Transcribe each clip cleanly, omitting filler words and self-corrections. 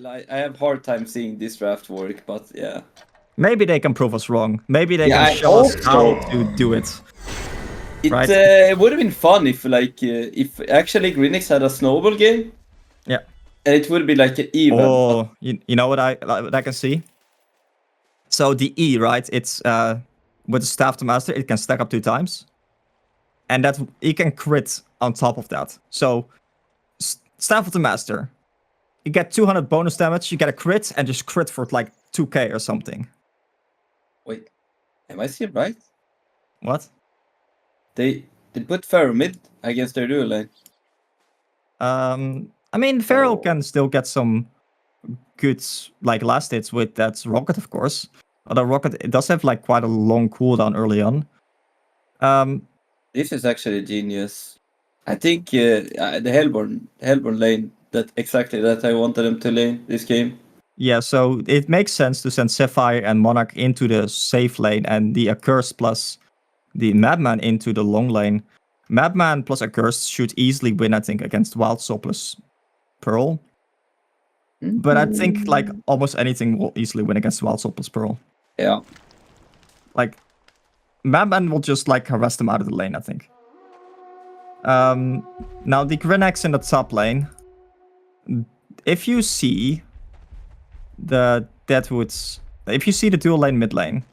Well, I have hard time seeing this draft work, but yeah. Maybe they can prove us wrong. Maybe they Yeah, can I show us hope how so. to do it. It Right? would have been fun if actually Greenix had a snowball game, Yeah. and it would be like an even. Oh, you know what I can see? So the E, right? It's with the staff to master, it can stack up 2 times. And that you can crit on top of that. So staff of the master, you get 200 bonus damage, you get a crit, and just crit for like 2k or something. Wait, am I seeing right? What? They put Pharaoh mid against their dual lane. I mean, Pharaoh can still get some good like last hits with that rocket, of course. Although rocket, it does have like quite a long cooldown early on. This is actually genius. I think the Hellborn lane that I wanted them to lane this game. Yeah, so it makes sense to send Sapphire and Monarch into the safe lane and the Accursed plus the Madman into the long lane. Madman plus Accursed should easily win, I think, against Wild Soul plus Pearl. But I think like almost anything will easily win against Wild Soul plus Pearl. Yeah. Like Madman will just like harass them out of the lane, I think. Now the Grenax in the top lane. If you see the Deadwoods, if you see the dual lane mid lane,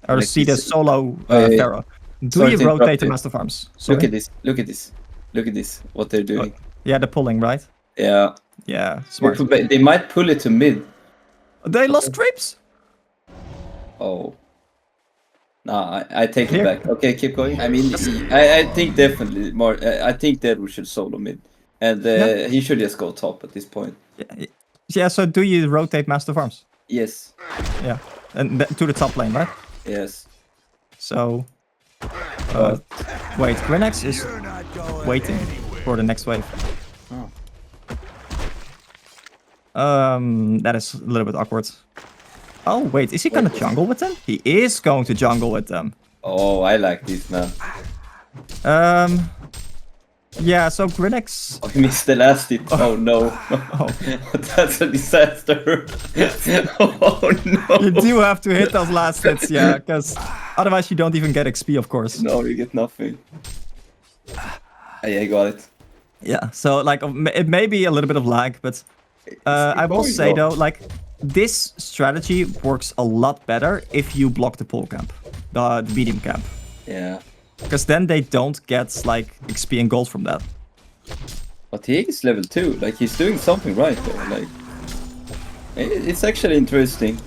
or Like see the this- solo Wait, Pharaoh, do sorry you to rotate interrupt the you. Master Farms? Sorry? Look at this. Look at this. Look at this. What they're doing. Yeah, the pulling, right? Yeah. Yeah, smart. They might pull it to mid. They lost creeps. Oh. Nah, I take Here. it back. Okay, keep going. I mean, I think definitely more. I think Deadwood should solo mid, and Yeah. he should just go top at this point. Yeah, so do you rotate Master Farms? Yes. Yeah, and to the top lane, right? Yes. So, wait, Grenax is waiting for the next wave. Oh. That is a little bit awkward. Oh, wait, is he gonna jungle with them? He is going to jungle with them. Oh, I like this, man. Yeah, so Grenax... Oh, he missed the last hit. Oh, no. Oh. That's a disaster. Oh, no. You do have to hit those last hits, yeah, because otherwise you don't even get XP, of course. No, you get nothing. I got it. Yeah, so like it may be a little bit of lag, but I will say though, like this strategy works a lot better if you block the pole camp, the medium camp. Yeah. Because then they don't get like XP and gold from that. But he is level 2. Like he's doing something right though. Like it's actually interesting.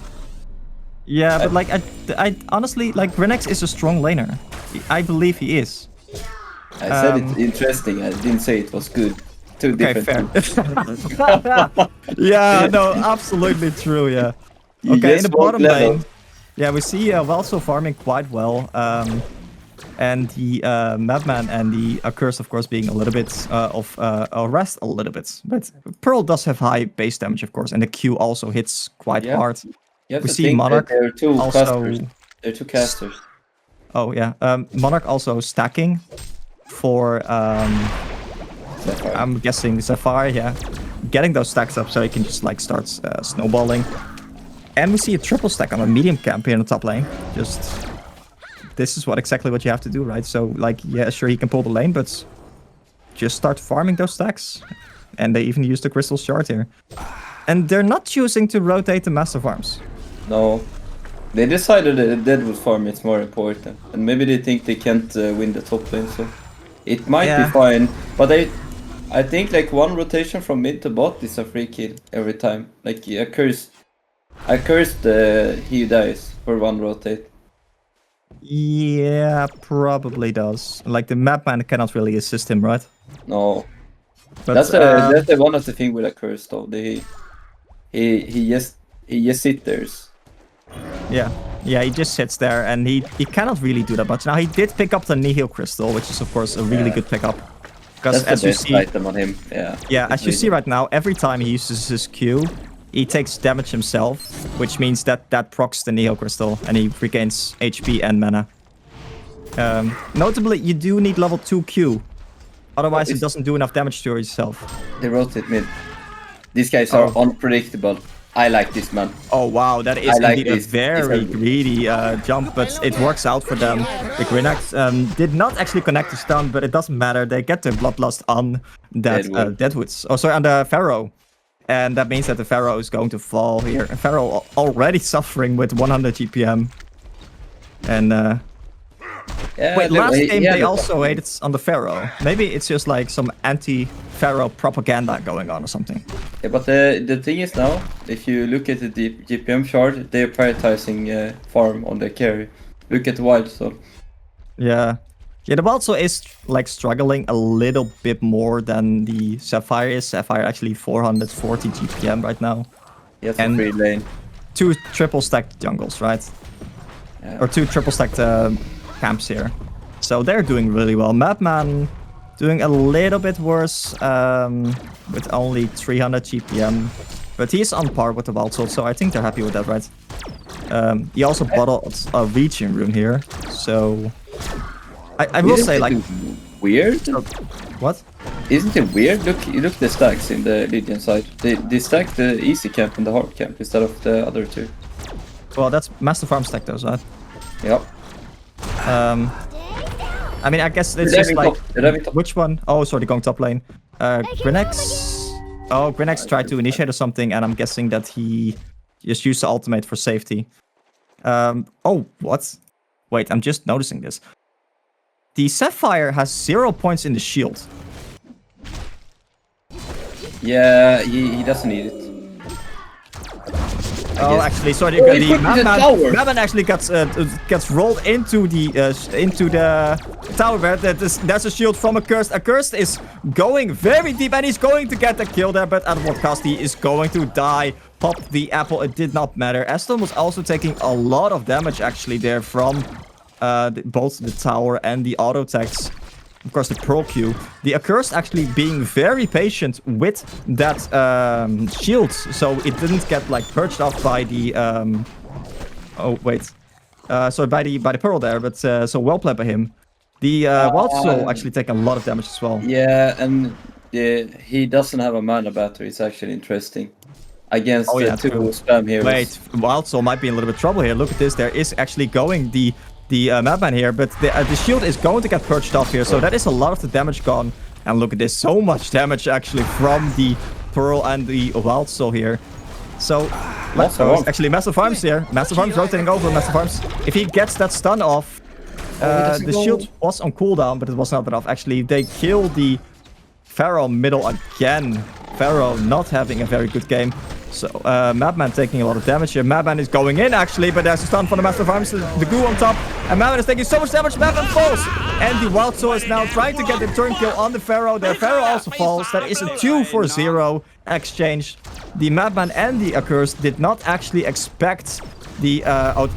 Yeah, but like I honestly like Grenax is a strong laner. I believe he is. I said it's interesting. I didn't say it was good. Two Okay, different. fair. Yeah, no, absolutely true. Yeah. You Okay, in just the won't bottom level. lane, yeah, we see Welso farming quite well, and the Madman and the Accursed, of course, being a little bit of a rest a little bit. But Pearl does have high base damage, of course, and the Q also hits quite Yeah. hard. You have We to see think Monarch that they're two also- casters. They're two casters. Oh yeah, Monarch also stacking for Sapphire. I'm guessing Sapphire, yeah. Getting those stacks up so he can just like start snowballing. And we see a triple stack on a medium camp here in the top lane. Just, this is exactly what you have to do, right? So like, yeah, sure he can pull the lane, but just start farming those stacks. And they even use the crystal shard here. And they're not choosing to rotate the master farms. No. They decided that the Deadwood farm is more important. And maybe they think they can't win the top lane, so it might be fine. But I think like one rotation from mid to bot is a free kill every time. Like Accursed, he dies for one rotate. Yeah, probably does. Like the mapman cannot really assist him, right? No. But, That's the one of the thing with Accursed though. He just sit there. Yeah, he just sits there and he cannot really do that much. Now he did pick up the Nihil Crystal, which is of course a really good pickup. Because That's as the you best see, item on him. Yeah. yeah, as you see right now, every time he uses his Q, he takes damage himself, which means that procs the Nihil Crystal and he regains HP and mana. Notably, you do need level 2 Q, otherwise it doesn't do enough damage to yourself. They rotate mid. These guys are unpredictable. I like this, man. Oh wow, that is like indeed a this. very greedy jump, but it works out for them. The Grenax did not actually connect the stun, but it doesn't matter. They get the Bloodlust on that Deadwoods. Oh, sorry, on the Pharaoh. And that means that the Pharaoh is going to fall here. Pharaoh already suffering with 100 GPM. And wait, last game they also ate it on the Pharaoh. Maybe it's just like some anti-Pharaoh propaganda going on or something. Yeah, but the thing is now, if you look at the GPM chart, they're prioritizing farm on the carry. Look at the Wild Soul. Yeah. Yeah, the Wild Soul is like struggling a little bit more than the Sapphire is. Sapphire actually 440 GPM right now. Yes, and free lane. 2 triple stacked jungles, right? Yeah. Or 2 triple stacked camps here. So they're doing really well. Madman doing a little bit worse with only 300 GPM. But he's on par with the Wild Soul, so I think they're happy with that, right? He also bottled a Reaching Rune here, so... I will say, like... Weird? What? Isn't it weird? Look at the stacks in the Lydian side. They stack the easy camp and the hard camp instead of the other 2. Well, that's Master Farm stack though, right? Yep. I mean, I guess it's just like... Which one? Oh, sorry, going top lane. Grenax... Oh, Grenax tried to initiate or something, and I'm guessing that he just used the ultimate for safety. Oh, what? Wait, I'm just noticing this. The Sapphire has 0 points in the shield. Yeah, he doesn't need it. Oh, actually, sorry. The Madman actually gets rolled into the tower where there's a shield from Accursed. Accursed is going very deep and he's going to get the kill there, but at what cost? He is going to die. Pop the apple. It did not matter. Aston was also taking a lot of damage actually there from both the tower and the auto attacks. Of course, the Pearl Q. The Accursed actually being very patient with that shield, so it didn't get like purged off by the oh wait, sorry, by the Pearl there. But so well played by him. The Wild Soul actually taking a lot of damage as well. Yeah, and he doesn't have a mana battery. It's actually interesting against the 2 spam heroes. Wait, Wild Soul might be in a little bit trouble here. Look at this. There is actually going the Madman here, but the shield is going to get purged off here, so that is a lot of the damage gone. And look at this, so much damage actually from the Pearl and the Wild Soul here. So, actually Master Farms here. Master Farms rotating over, Master Farms. If he gets that stun off, the shield was on cooldown, but it was not enough. Actually, they kill the Pharaoh middle again. Pharaoh not having a very good game. So, Madman taking a lot of damage here. Madman is going in, actually, but there's a stun for the Master Farms. The goo on top. And Madman is taking so much damage. Madman falls. And the Wild Soul is now trying to get the turn kill on the Pharaoh. The Pharaoh also falls. That is a 2-for-0 exchange. The Madman and the Accursed did not actually expect the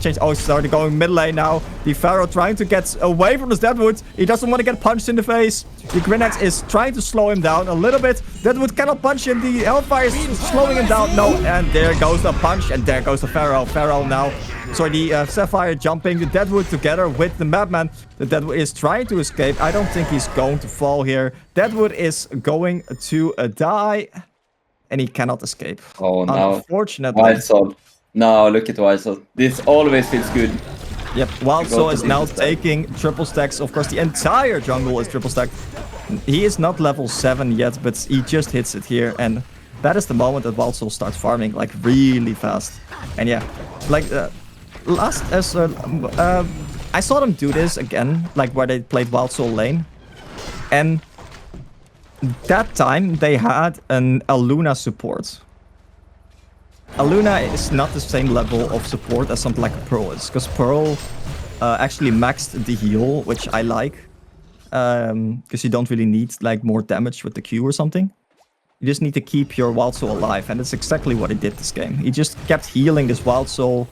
change. Oh, started going mid lane now. The Pharaoh trying to get away from this Deadwood. He doesn't want to get punched in the face. The Grenax is trying to slow him down a little bit. Deadwood cannot punch him. The Hellfire is slowing him down. No, and there goes the punch, and there goes the Pharaoh. Pharaoh now. Sorry, the Sapphire jumping the Deadwood together with the Madman. The Deadwood is trying to escape. I don't think he's going to fall here. Deadwood is going to die, and he cannot escape. Oh no! Unfortunately. Wild Soul. No, look at Wild Soul. This always feels good. Yep, Wild Soul is now taking triple stacks. Of course, the entire jungle is triple stacked. He is not level 7 yet, but he just hits it here. And that is the moment that Wild Soul starts farming, like, really fast. And yeah, like, I saw them do this again, like, where they played Wild Soul lane. And that time, they had an Aluna support. Aluna is not the same level of support as something like Pearl is, because Pearl actually maxed the heal, which I like, because you don't really need like more damage with the Q or something. You just need to keep your Wild Soul alive, and that's exactly what he did this game. He just kept healing this Wild Soul,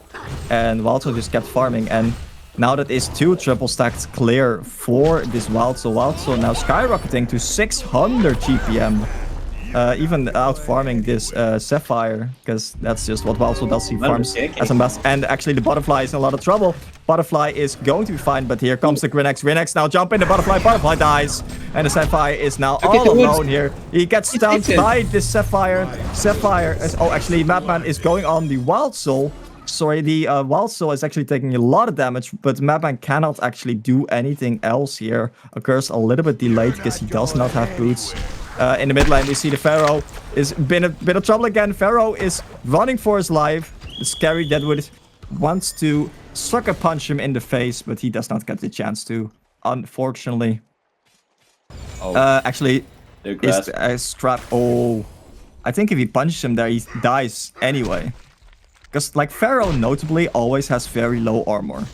and Wild Soul just kept farming, and now that is 2 triple stacks clear for this Wild Soul. Wild Soul now skyrocketing to 600 GPM. even out farming this Sapphire, because that's just what Walsall does. He farms as a mess. And actually the Butterfly is in a lot of trouble. Butterfly is going to be fine, but here comes the Grinex. Grinex now jump in the Butterfly. Butterfly dies. And the Sapphire is now all alone here. He gets stunned by this Sapphire. Sapphire is... Oh, actually, Madman is going on the Wild Soul. Sorry, the Wild Soul is actually taking a lot of damage, but Madman cannot actually do anything else here. Occurs a little bit delayed because he does not have boots. In the mid lane, we see the Pharaoh is been a bit of trouble again. Pharaoh is running for his life. The scary Deadwood wants to sucker punch him in the face, but he does not get the chance to, unfortunately. Oh, actually, is a strap. Oh, I think if he punches him there, he dies anyway. Because like Pharaoh notably always has very low armor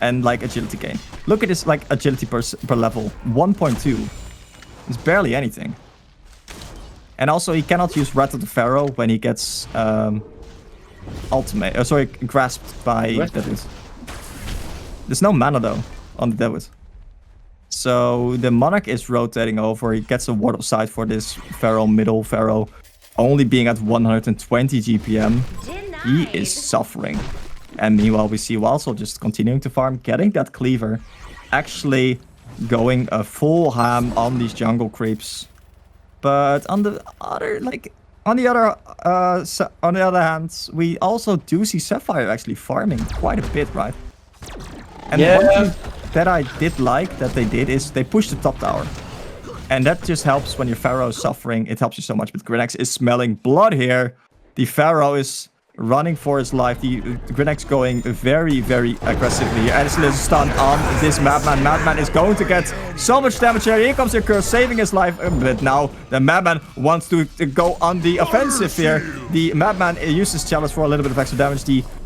and like agility gain. Look at his like agility per level, 1.2. It's barely anything. And also he cannot use Rat of the Pharaoh when he gets grasped by Deadwood. There's no mana though on the Deadwood. So the Monarch is rotating over. He gets a ward of sight for this Pharaoh, middle Pharaoh, only being at 120 GPM. He is suffering. And meanwhile, we see Walsall just continuing to farm, getting that cleaver, actually going a full ham on these jungle creeps. But on the other, on the other hand, we also do see Sapphire actually farming quite a bit, right? And one thing that I did like that they did is they pushed the top tower. And that just helps when your Pharaoh is suffering. It helps you so much. But Grinex is smelling blood here. The Pharaoh is running for his life. The Grinex going very, very aggressively. And it's a little stun on this Madman. Madman is going to get so much damage here. Here comes the curse, saving his life. But now the Madman wants to go on the offensive here. The Madman uses Chalice for a little bit of extra damage.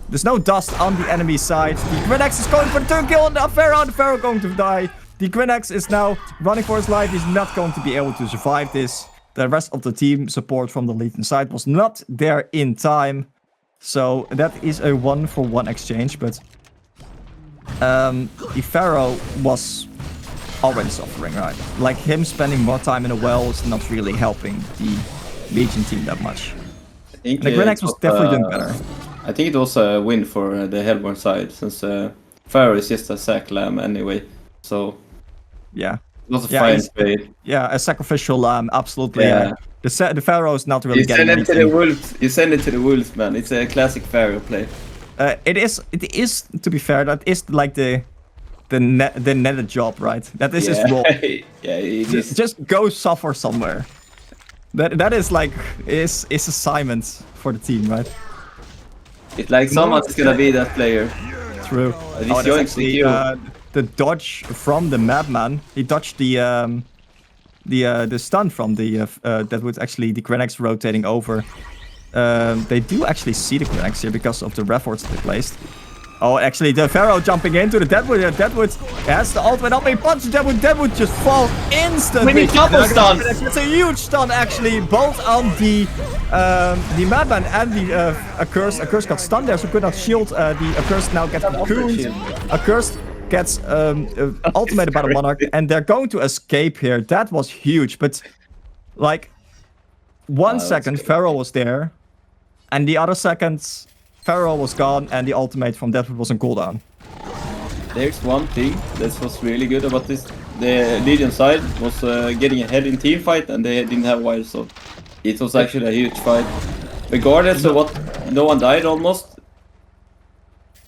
There's no dust on the enemy side. The Grinex is going for the turn kill on the Pharaoh. The Pharaoh going to die. The Grinex is now running for his life. He's not going to be able to survive this. The rest of the team support from the Legion side was not there in time. So that is a 1-for-1 exchange, but the Pharaoh was already suffering, right? Like him spending more time in a well is not really helping the Legion team that much. I think the Grinex was definitely doing better. I think it was a win for the Hellborn side, since Pharaoh is just a sack lamb anyway, so... Yeah. It was a fine trade. Yeah, a sacrificial lamb, absolutely. Yeah. The Pharaoh is not really getting anything. You send it to the wolves, man. It's a classic Pharaoh play. It is, to be fair, that is like the netted job, right? That is his role. Yeah, it is. Just go suffer somewhere. That is like his assignment for the team, right? It's like someone's gonna be that player. True. That's actually the dodge from the Madman. He dodged the stun from the that was actually the Grinex rotating over. They do actually see the Grinex here because of the reforts they placed. Oh, actually, the Pharaoh jumping into the Deadwood. Deadwood has the ultimate up. He punches Deadwood. Deadwood just falls instantly. Really double stun. It's a huge stun, actually, both on the Madman and the Accursed. Accursed got stunned there, so could not shield. The Accursed now gets cocooned. Accursed gets ultimated by the Monarch, and they're going to escape here. That was huge, but like 1 second, Pharaoh was there, and the other seconds, Pharaoh was gone, and the ultimate from Deadwood was on cooldown. There's one thing that was really good about this. The Legion side was getting ahead in team fight, and they didn't have wild, so it was actually a huge fight. Regardless of what, no one died almost.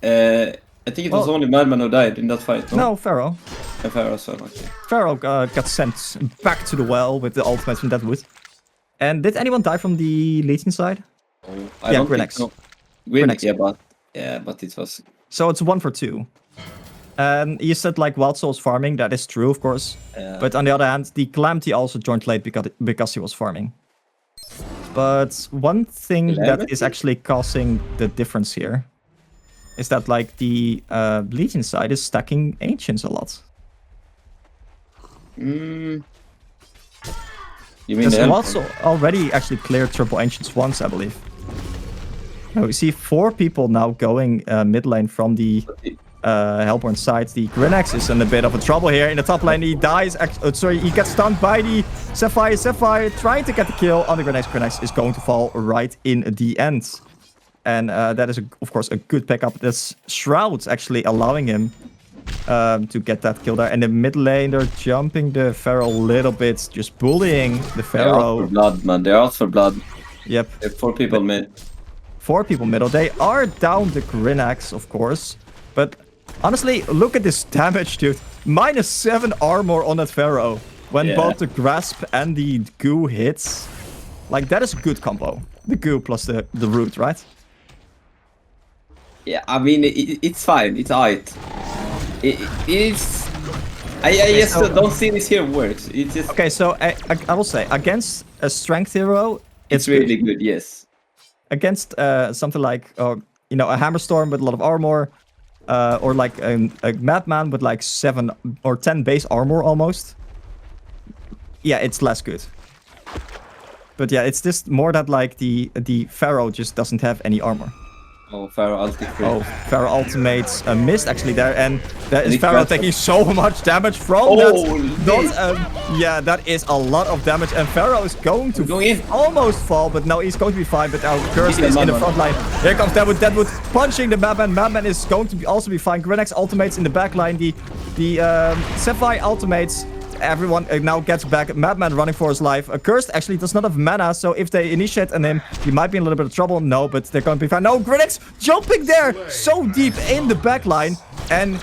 I think it was only Madman who died in that fight. No, Pharaoh. Pharaoh, so okay. Pharaoh got sent back to the well with the ultimate from Deadwood. And did anyone die from the Legion side? Oh, I don't think so. Grinex, yeah, but it was... So it's 1-for-2. And you said like Wild Soul's farming, that is true, of course. But on the other hand, the Calamity also joined late because he was farming. But one thing that is actually causing the difference here is that like the Legion side is stacking Ancients a lot. You mean because Wild Soul already actually cleared triple Ancients once, I believe. Now we see 4 people now going mid lane from the Hellborn side. The Grenax is in a bit of a trouble here in the top lane. He dies. He gets stunned by the Sapphire. Sapphire trying to get the kill on the Grenax. Grenax is going to fall right in the end. And that is, of course, a good pickup. That's Shroud's actually allowing him to get that kill there. And the mid lane, they're jumping the Pharaoh a little bit, just bullying the Pharaoh. They're out for blood, man. They're out for blood. Yep. 4 people mid. 4 people middle. They are down the Grenax, of course. But honestly, look at this damage, dude. -7 armor on that Pharaoh. When both the Grasp and the Goo hits. Like, that is a good combo. The Goo plus the Root, right? Yeah, I mean, it's fine. It's alright. It's... I just don't see this here works. It's just... Okay, so I will say, against a strength hero, it's really good, yes. Against something like, you know, a Hammerstorm with a lot of armor, or like a Madman with like 7 or 10 base armor almost. Yeah, it's less good. But yeah, it's just more that like the Pharaoh just doesn't have any armor. Oh, Pharaoh ultimate. Oh, Pharaoh ultimates missed actually there, and that is Pharaoh taking so much damage from that. Yeah, that is a lot of damage, and Pharaoh is going to almost fall, but no, he's going to be fine. But our Curse is in the front line. Here comes Deadwood. Deadwood punching the Madman. Madman is going to also be fine. Grenax ultimates in the back line. The Sapphire ultimates. Everyone now gets back. Madman running for his life. Cursed actually does not have mana, so if they initiate on him, he might be in a little bit of trouble. No, but they're going to be fine. No, Grenax jumping there so deep in the back line. And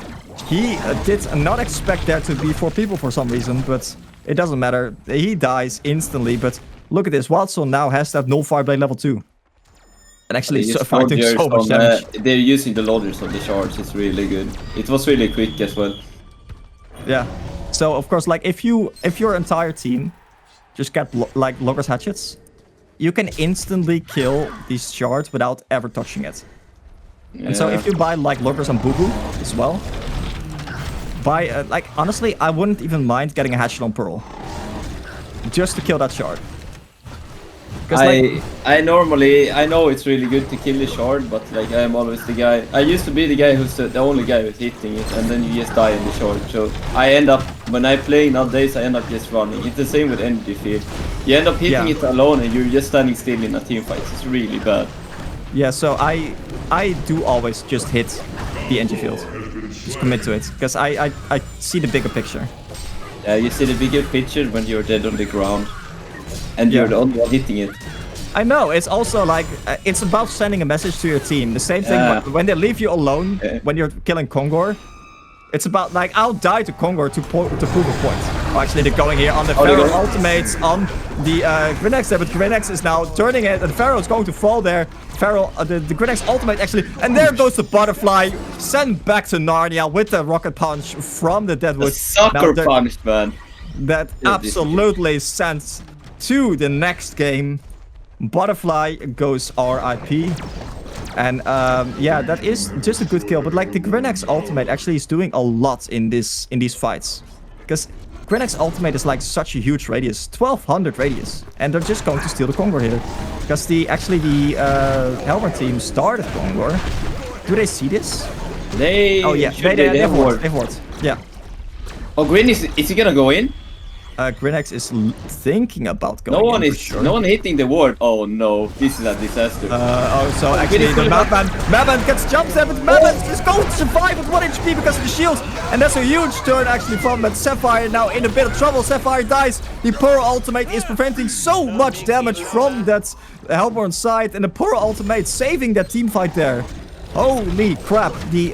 he did not expect there to be 4 people for some reason, but it doesn't matter. He dies instantly, but look at this. Wild Soul now has that Null Fireblade level 2. And actually fighting so much damage. They're using the loaders of the shards. It's really good. It was really quick as well. Yeah. So of course, like if your entire team just get like Logger's Hatchets, you can instantly kill these shards without ever touching it. Yeah. And so if you buy like Loggers and Boo Boo as well, like honestly, I wouldn't even mind getting a Hatchet on Pearl just to kill that shard. I know it's really good to kill the shard, but like I'm always the guy. I used to be the guy who's the only guy who's hitting it, and then you just die in the shard. So I end up, when I play nowadays, I end up just running. It's the same with energy field. You end up hitting it alone, and you're just standing still in a team fight. It's really bad. Yeah, so I do always just hit the energy field, just commit to it, because I see the bigger picture. Yeah, you see the bigger picture when you're dead on the ground. And you're the only one hitting it. I know, it's also like, it's about sending a message to your team. The same thing when they leave you alone, when you're killing Kongor. It's about like, I'll die to Kongor to prove a point. Oh, actually, they're going here on the Pharaoh ultimates on the Grenax there, but Grenax is now turning it, and Pharaoh's going to fall there. Pharaoh, the Grenax ultimate actually, and there goes the butterfly, sent back to Narnia with the rocket punch from the Deadwood. Sucker punch, man. That absolutely sends to the next game. Butterfly goes RIP. And yeah, that is just a good kill. But like the Grenax ultimate actually is doing a lot in these fights. Because Grenax ultimate is like such a huge radius, 1200 radius. And they're just going to steal the Kongor here. Because the Hellborn team started Kongor. Do they see this? Oh yeah, they have ward. Yeah. Oh, Green is he gonna go in? Grenax is thinking about going. No one hitting the ward. Oh no, this is a disaster. So actually the Madman gets jumps there, but Madman is going to survive with 1 HP because of the shield. And that's a huge turn actually from that Sapphire, now in a bit of trouble. Sapphire dies. The Pearl ultimate is preventing so much damage from that Hellborn side, and the Pearl ultimate saving that team fight there. Holy crap. The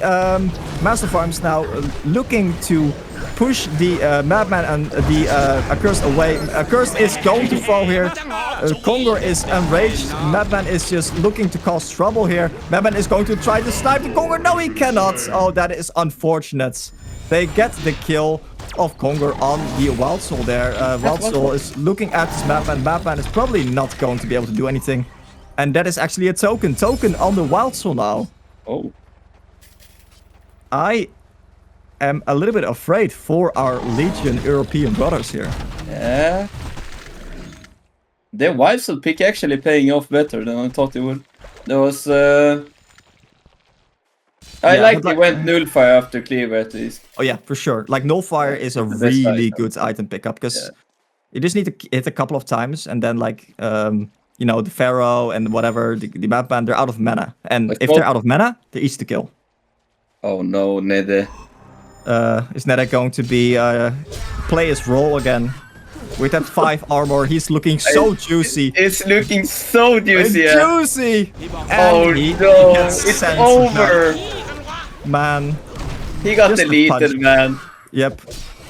Master Farms now looking to push the Madman and the Accursed away. Accursed is going to fall here. Kongor is enraged. Madman is just looking to cause trouble here. Madman is going to try to snipe the Kongor. No, he cannot. Oh, that is unfortunate. They get the kill of Kongor on the Wild Soul there. Wild Soul is looking at this Madman. Madman is probably not going to be able to do anything. And that is actually a token. Token on the Wild Soul now. Oh. I am a little bit afraid for our Legion European brothers here. Yeah. Their Wild Soul pick actually paying off better than I thought it would. There was... I Yeah, like but they like- went Nullfire after Cleaver at least. Oh yeah, for sure. Like Nullfire is a the best really item. good item pickup because Yeah. you just need to hit a couple of times and then like you know, the Pharaoh and whatever, the Madman, they're out of mana. And Like if what- they're out of mana, they're easy to kill. Oh no, Nede. Is Neda going to be play his role again? With that 5 armor, he's looking so juicy. It's looking so juicy. Yeah. Juicy! Oh And he no, gets it's sent over. back. Man. He got Just a deleted, punch. man. Yep.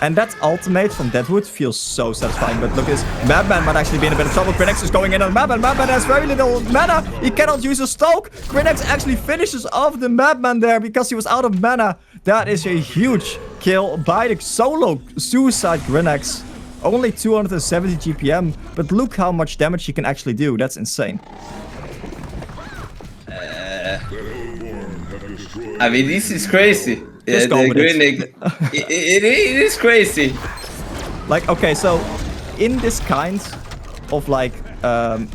And that ultimate from Deadwood feels so satisfying. But look, this Madman might actually be in a bit of trouble. Grenax is going in on Madman. Madman has very little mana. He cannot use a Stoke. Grenax actually finishes off the Madman there because he was out of mana. That is a huge kill by the solo suicide Grenax. Only 270 GPM, but look how much damage he can actually do. That's insane. I mean, this is crazy. Just go with it. It is crazy. Like, okay, so in this kind of like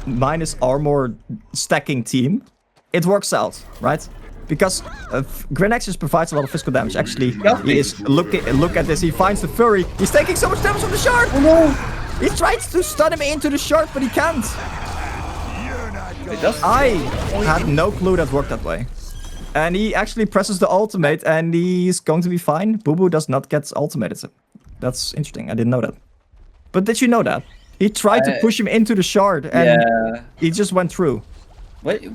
minus armor stacking team, it works out, right? Because Grenax just provides a lot of physical damage. Actually, he is look at this. He finds the Fury. He's taking so much damage from the shard. Oh no! He tries to stun him into the shard, but he can't. I had no clue that worked that way. And he actually presses the ultimate, and he's going to be fine. Boo Boo does not get ultimated. That's interesting. I didn't know that. But did you know that? He tried to push him into the shard, and he just went through. Wait,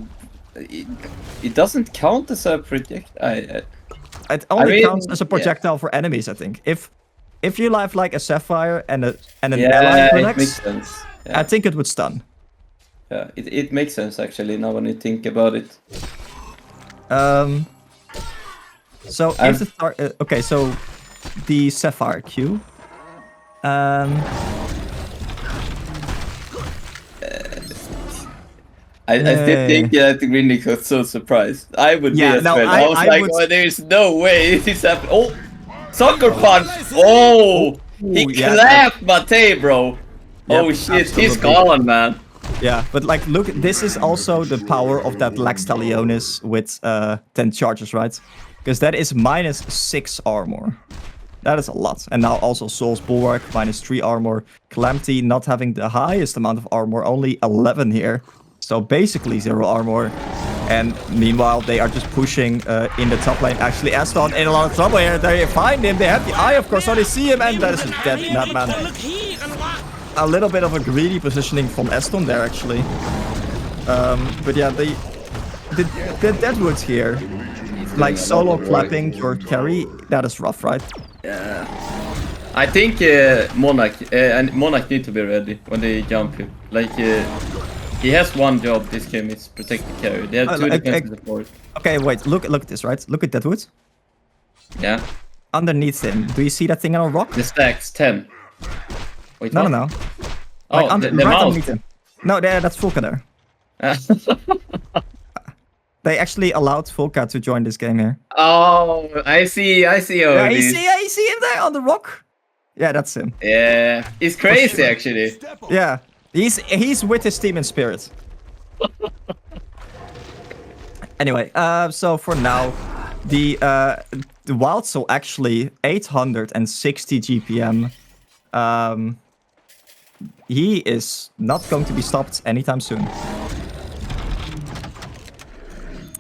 it doesn't count as a project. It only counts as a projectile for enemies, I think. If you have like a Sapphire and an ally it Grenax, makes sense. Yeah. I think it would stun. Yeah, it makes sense actually now when you think about it. So if the okay, so the Sapphire Q. I still think that Grindy got so surprised. I would be as no, well. I was I like, would... oh, there's no way this happened. Oh, Sucker Punch! Oh, he clapped Mate, bro. Oh shit, he's gone, man. Yeah, but like, look, this is also the power of that Lex Talionis with 10 charges, right? Because that is -6 armor. That is a lot. And now also Soul's Bulwark, -3 armor. Calamity not having the highest amount of armor, only 11 here. So basically 0 armor. And meanwhile, they are just pushing in the top lane. Actually, Aston in a lot of trouble here. They find him. They have the eye, of course, so they see him. And that is a dead Madman. A little bit of a greedy positioning from Aston there, actually. But yeah, the Deadwoods here. Like solo clapping your carry, that is rough, right? Yeah. I think Monarch and Monarch need to be ready when they jump him. Like he has one job this game, is protect the carry. They have 2 defensive support. Okay, wait, look at this, right? Look at Deadwood. Yeah. Underneath him, do you see that thing on a rock? The stacks 10. Wait, No. Oh, Like the right mouse. underneath him. No, that's Volka there. They actually allowed Volka to join this game here. Oh, I see. Yeah, You you see him there on the rock? Yeah, that's him. Yeah, it's crazy sure. actually. Yeah, he's with his team in spirit. Anyway, so for now, the Wild Soul actually 860 GPM. He is not going to be stopped anytime soon.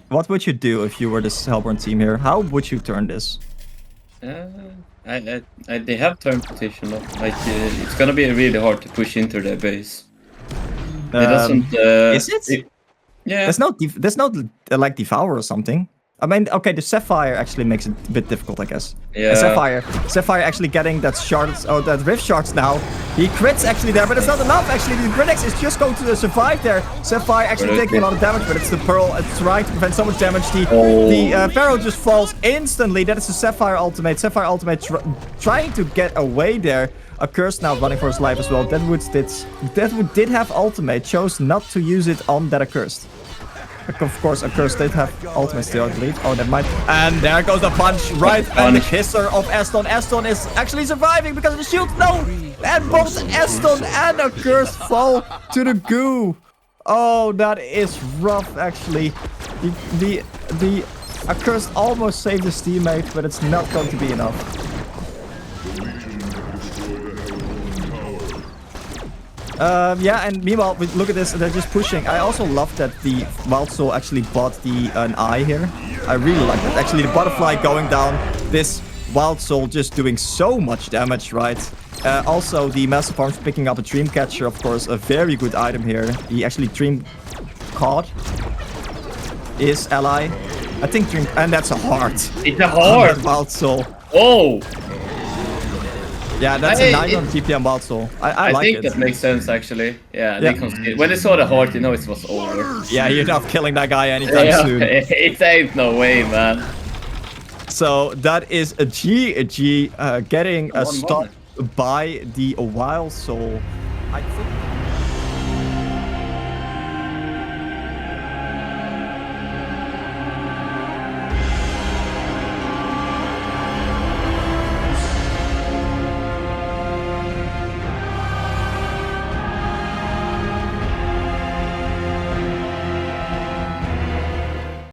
What would you do if you were this Hellborn team here? How would you turn this? They have turn position. Like it's gonna be really hard to push into their base. It doesn't. Is it? Yeah. There's no like Devour or something. I mean, okay, the Sapphire actually makes it a bit difficult, I guess. Yeah. And Sapphire actually getting that shards, that Rift Shards now. He crits actually there, but it's not enough actually. The Grenax is just going to survive there. Sapphire actually taking a lot of damage, but it's the Pearl. It's trying to prevent so much damage. The Pharaoh just falls instantly. That is the Sapphire ultimate. Sapphire ultimate trying to get away there. Accursed now running for his life as well. Deadwood did have ultimate, chose not to use it on that Accursed. Of course, Accursed did have ultimate still, I believe. Oh, that might. And there goes the punch right and the kisser of Aston. Aston is actually surviving because of the shield. No! And both Aston and Accursed fall to the goo. Oh, that is rough, actually. The Accursed almost saved his teammate, but it's not going to be enough. Yeah, and meanwhile, look at this, they're just pushing. I also love that the Wild Soul actually bought an eye here. I really like that. Actually, the butterfly going down, this Wild Soul just doing so much damage, right? Also, the Massive Arms picking up a Dream Catcher, of course, a very good item here. He actually Dream caught his ally. I think Dream... And that's a heart. It's a heart! Wild Soul. Oh! Yeah, that's a 9 on TP and Wild Soul. I like think it. that makes sense, actually. Yeah, when they saw the heart, you know it was over. Yeah, you're not killing that guy anytime soon. It ain't no way, man. So that is a GG getting a stop by the Wild Soul. I think